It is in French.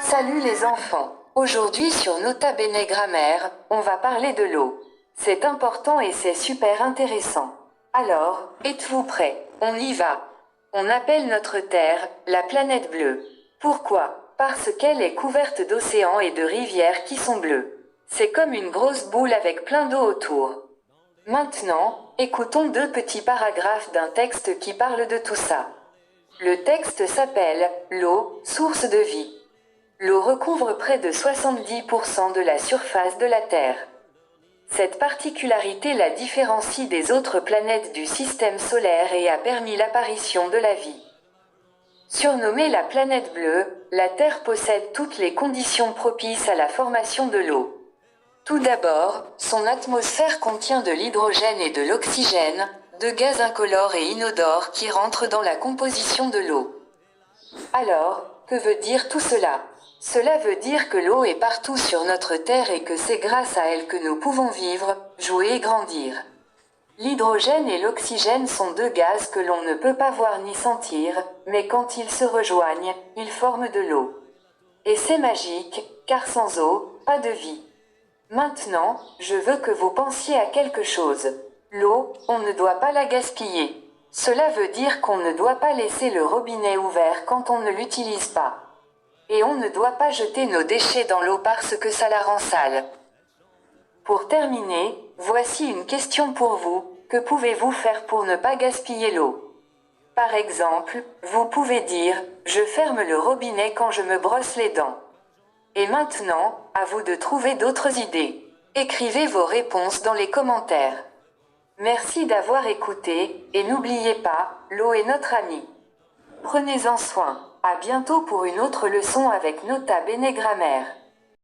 Salut les enfants. Aujourd'hui sur Nota Bene Grammaire, on va parler de l'eau. C'est important et c'est super intéressant. Alors, êtes-vous prêts? On y va. On appelle notre Terre la planète bleue. Pourquoi? Parce qu'elle est couverte d'océans et de rivières qui sont bleues. C'est comme une grosse boule avec plein d'eau autour. Maintenant, écoutons deux petits paragraphes d'un texte qui parle de tout ça. Le texte s'appelle « L'eau, source de vie ». L'eau recouvre près de 70% de la surface de la Terre. Cette particularité la différencie des autres planètes du système solaire et a permis l'apparition de la vie. Surnommée la planète bleue, la Terre possède toutes les conditions propices à la formation de l'eau. Tout d'abord, son atmosphère contient de l'hydrogène et de l'oxygène, deux gaz incolores et inodores qui rentrent dans la composition de l'eau. Alors, que veut dire tout cela? Cela veut dire que l'eau est partout sur notre Terre et que c'est grâce à elle que nous pouvons vivre, jouer et grandir. L'hydrogène et l'oxygène sont deux gaz que l'on ne peut pas voir ni sentir, mais quand ils se rejoignent, ils forment de l'eau. Et c'est magique, car sans eau, pas de vie. Maintenant, je veux que vous pensiez à quelque chose. L'eau, on ne doit pas la gaspiller. Cela veut dire qu'on ne doit pas laisser le robinet ouvert quand on ne l'utilise pas. Et on ne doit pas jeter nos déchets dans l'eau parce que ça la rend sale. Pour terminer, voici une question pour vous. Que pouvez-vous faire pour ne pas gaspiller l'eau? Par exemple, vous pouvez dire « Je ferme le robinet quand je me brosse les dents ». Et maintenant, à vous de trouver d'autres idées. Écrivez vos réponses dans les commentaires. Merci d'avoir écouté, et n'oubliez pas, l'eau est notre amie. Prenez-en soin. À bientôt pour une autre leçon avec Nota Bene Grammaire.